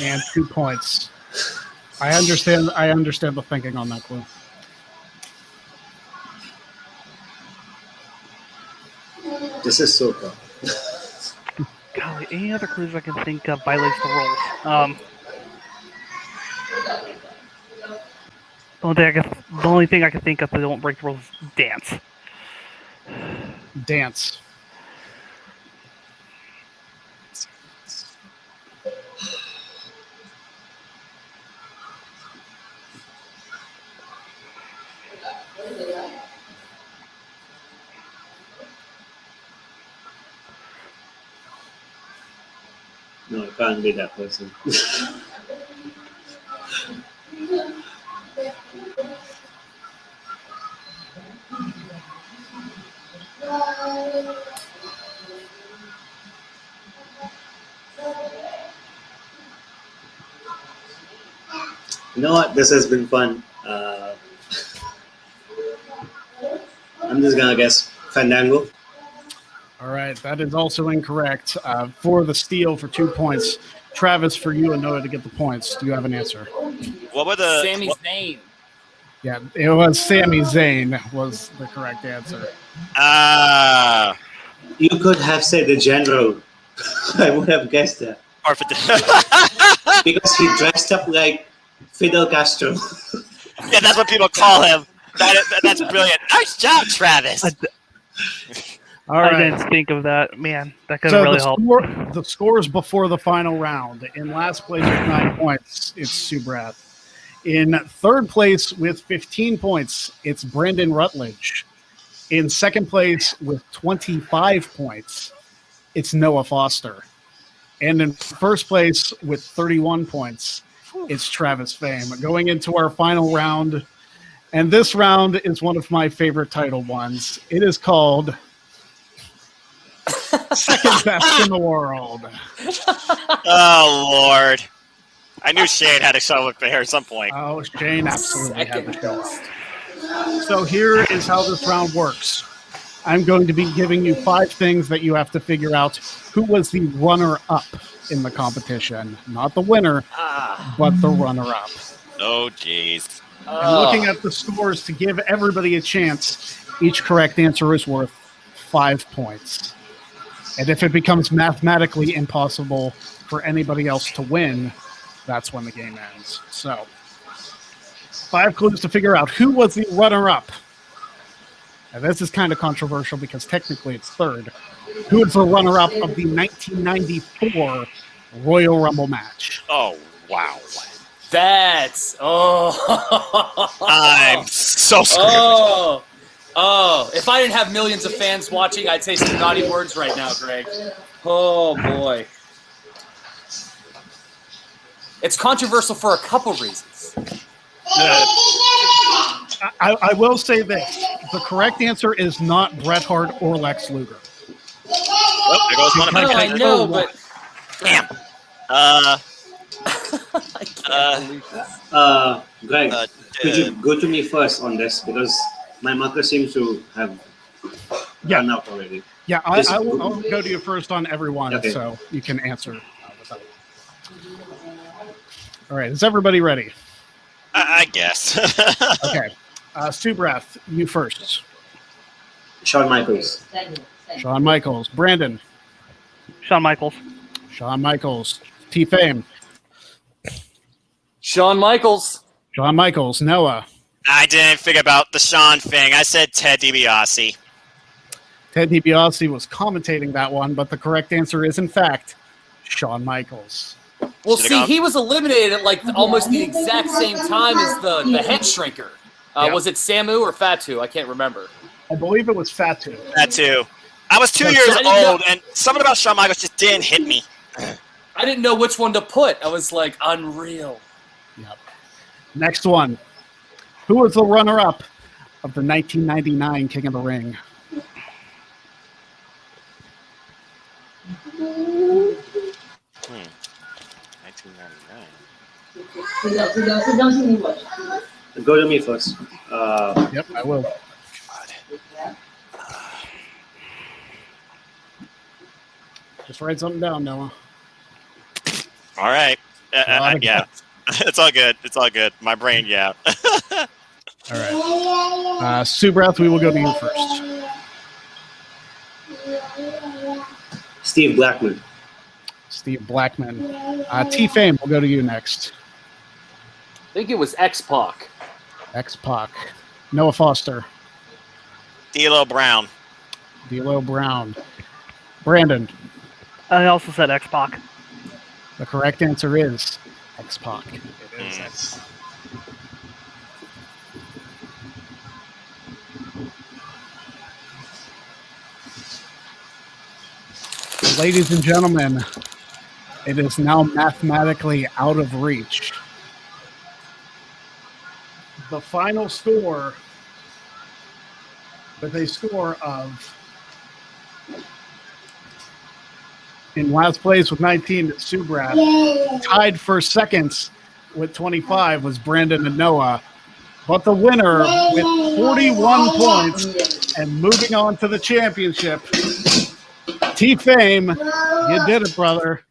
And 2 points. I understand the thinking on that clue. This is so tough. Golly, any other clues I can think of violates the rules. The only thing I can think of that don't break the rules is dance. Dance. No, it can't be that person. You know what? This has been fun. I'm just gonna guess Fandango. All right, that is also incorrect. For the steal for 2 points, Travis, for you and Noah to get the points. Do you have an answer? What were the Sami what- Zayn. Yeah, it was Sami Zayn was the correct answer. Ah, You could have said the general. I would have guessed that or for the because he dressed up like Fidel Castro. yeah, that's what people call him. That's brilliant. Nice job, Travis. All I right. didn't think of that. Man, that could So really help. the scores before the final round. In last place with 9 points, it's Subrath. In third place with 15 points, it's Brandon Rutledge. In second place with 25 points, it's Noah Foster. And in first place with 31 points, it's Travis Fame. Going into our final round, and this round is one of my favorite title ones. It is called Second Best in the World. Oh, Lord. I knew Shane had to show up here at some point. Oh, Shane absolutely had Second to show up. So here is how this round works. I'm going to be giving you 5 things that you have to figure out who was the runner-up in the competition. Not the winner, but the runner-up. Oh, jeez. And looking at the scores to give everybody a chance, each correct answer is worth 5 points. And if it becomes mathematically impossible for anybody else to win, that's when the game ends. So, 5 clues to figure out who was the runner-up. And this is kind of controversial because technically it's third. Who is the runner-up of the 1994 Royal Rumble match? Oh, wow. That's I'm so screwed. Oh, if I didn't have millions of fans watching, I'd say some naughty words right now, Greg. Oh, boy. It's controversial for a couple reasons. I will say this. The correct answer is not Bret Hart or Lex Luger. Oh, there goes one of my No, I fingers. know, but Damn. I can't believe this. Greg, could you go to me first on this because my marker seems to have run out already. Yeah, I'll go to you first on everyone, Okay. so you can answer without. All right, is everybody ready? I guess. Okay. Subrath, you first. Shawn Michaels. Shawn Michaels. Brandon. Shawn Michaels. Shawn Michaels. T-Fame. Shawn Michaels. Shawn Michaels. Noah. I didn't think about the Sean thing. I said Ted DiBiase. Ted DiBiase was commentating that one, but the correct answer is, in fact, Shawn Michaels. Well, Should've see, gone- he was eliminated at like almost the exact same time as the head shrinker. Yep. Was it Samu or Fatu? I can't remember. I believe it was Fatu. That too. I was 2 So years I didn't know- old, and something about Shawn Michaels just didn't hit me. I didn't know which one to put. I was like, unreal. Yep. Next one. Who was the runner-up of the 1999 King of the Ring? Hmm. 1999. Go to me first. Yep, I will. Just write something down, Noah. All right. lot of Yeah. It's all good. It's all good. My brain, yeah. All right. Subrath, we will go to you first. Steve Blackman. Steve Blackman. T-Fame, we'll go to you next. I think it was X-Pac. X-Pac. Noah Foster. D'Lo Brown. D'Lo Brown. Brandon. I also said X-Pac. The correct answer is X-Pac. It is X-Pac. Ladies and gentlemen, it is now mathematically out of reach. The final score, with a score of, in last place with 19, Subrath. Tied for seconds with 25 was Brandon and Noah. But the winner with 41 points and moving on to the championship, T-Fame, you did it, brother.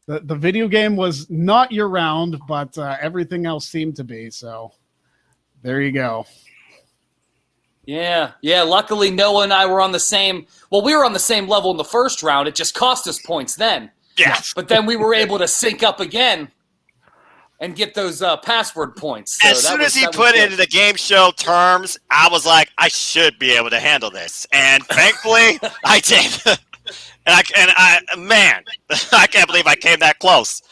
The video game was not your round, but everything else seemed to be. So there you go. Yeah. Luckily, Noah and I were on the same. Well, we were on the same level in the first round. It just cost us points then. Yeah. But then we were able to sync up again. and get those password points. So As soon as he put it into the game show terms, I was like, I should be able to handle this, and thankfully, I did. and man, I can't believe I came that close.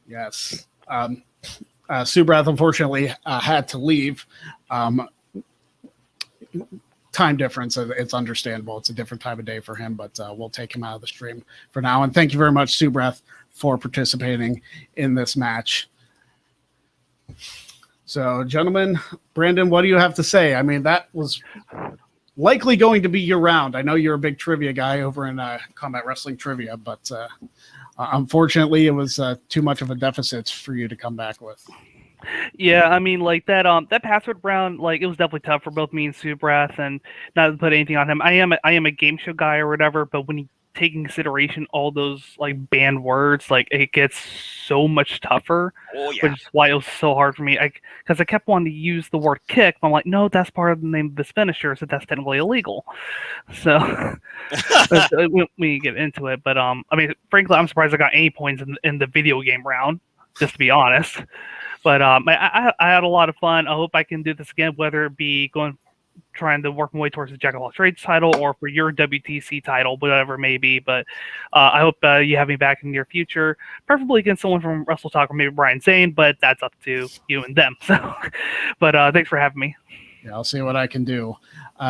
Yes. Subrath unfortunately had to leave. Time difference, it's understandable. It's a different time of day for him, but we'll take him out of the stream for now. And thank you very much, Subrath, for participating in this match. So, gentlemen, Brandon, what do you have to say? I mean, that was likely going to be your round. I know you're a big trivia guy over in Combat Wrestling Trivia, but unfortunately, it was too much of a deficit for you to come back with. Yeah, I mean, like that password round, like it was definitely tough for both me and Subrath, and not to put anything on him. I am a game show guy or whatever, but when you take in consideration all those like banned words, like it gets so much tougher. Oh yeah. Which is why it was so hard for me. Because I kept wanting to use the word kick, but I'm like, no, that's part of the name of this finisher, so that's technically illegal. So we get into it, but I mean, frankly, I'm surprised I got any points in the video game round, just to be honest. But I had a lot of fun. I hope I can do this again, whether it be trying to work my way towards the Jack of all trades title or for your WTC title, whatever it may be. But I hope you have me back in the near future, preferably against someone from Wrestle Talk or maybe Brian Zane, but that's up to you and them. So, but thanks for having me. Yeah, I'll see what I can do.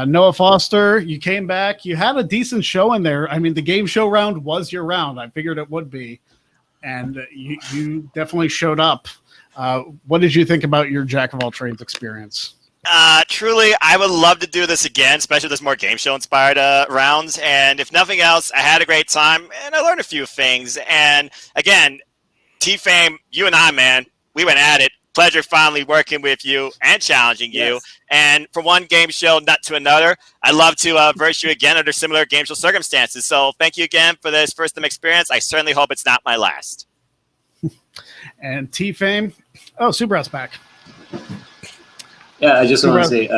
Noah Foster, you came back. You had a decent show in there. I mean, the game show round was your round. I figured it would be. And you definitely showed up. What did you think about your Jack of all trades experience? Truly, I would love to do this again, especially this more game show inspired rounds. And if nothing else, I had a great time and I learned a few things. And again, T-Fame, you and I, man, we went at it. Pleasure finally working with you and challenging you. Yes. And from one game show not to another, I'd love to verse you again under similar game show circumstances. So thank you again for this first time experience. I certainly hope it's not my last. And T-Fame, Subrath's back. Yeah, I just want to say,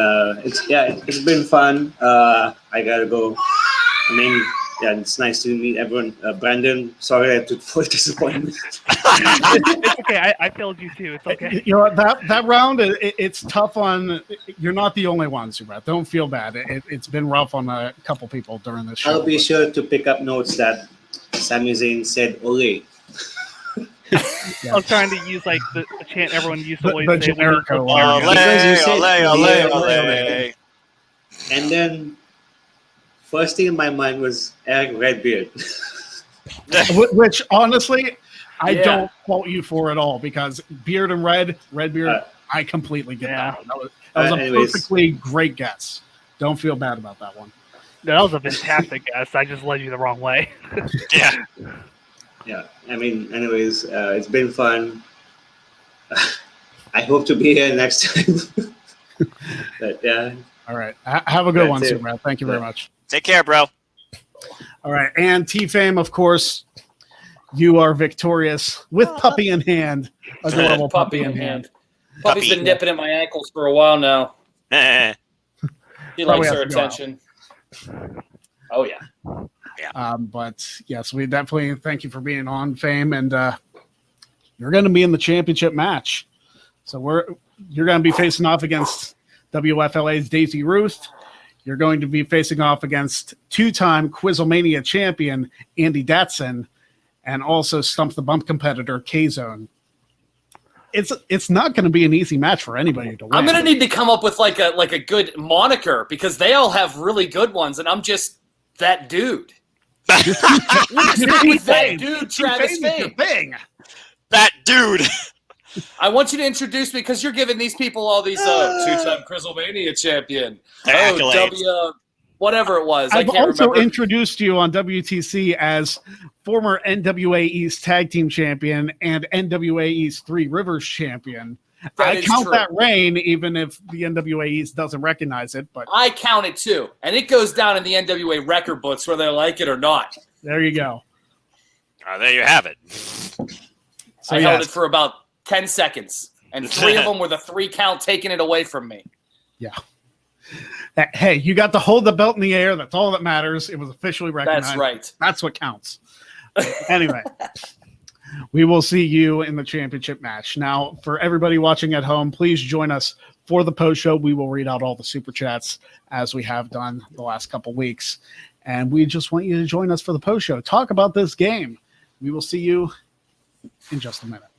it's been fun. I gotta go. I mean, yeah, it's nice to meet everyone. Brandon, sorry I took full disappointment. It's okay. I failed you too. It's okay. You know, that round, it's tough on. You're not the only one, Subrath. Don't feel bad. It's been rough on a couple people during this show. I'll be sure to pick up notes that Sami Zayn said "Ole." I was trying to use like the chant everyone used to always the say. generic Ole, ole. And then, first thing in my mind was Eric Redbeard. Which honestly, I don't fault you for at all, because beard and Redbeard, I completely get that one. That was a perfectly great guess. Don't feel bad about that one. That was a fantastic guess. I just led you the wrong way. Yeah. Yeah, I mean, anyways, it's been fun. I hope to be here next time. But yeah. All right. Have a good one, it. Subrath. Thank you very much. Take care, bro. All right. And T-Fame, of course, you are victorious with puppy in hand. Adorable Puppy in hand. Puppy's been nipping at my ankles for a while now. He likes her attention. Oh, yeah. But yes, we definitely thank you for being on, Fame, and you're going to be in the championship match. So you're going to be facing off against WFLA's Daisy Ruth. You're going to be facing off against two-time Quizlemania champion Andy Datson, and also Stump the Bump competitor K-Zone. It's not going to be an easy match for anybody to win. I'm going to need to come up with like a good moniker, because they all have really good ones, and I'm just that dude. With that dude, Travis Fame. That dude. I want you to introduce me, because you're giving these people all these two-time Quizlemania champion. Whatever it was. I've I can't also remember. introduced you on WTC as former NWA East Tag Team Champion and NWA East Three Rivers Champion. I count that reign, even if the NWA East doesn't recognize it. But I count it too, and it goes down in the NWA record books whether they like it or not. There you go. There you have it. So I held it for about 10 seconds, and 3 of them were the 3 count taking it away from me. Yeah. Hey, you got to hold the belt in the air. That's all that matters. It was officially recognized. That's right. That's what counts. Anyway. We will see you in the championship match. Now, for everybody watching at home, please join us for the post show. We will read out all the super chats as we have done the last couple weeks. And we just want you to join us for the post show. Talk about this game. We will see you in just a minute.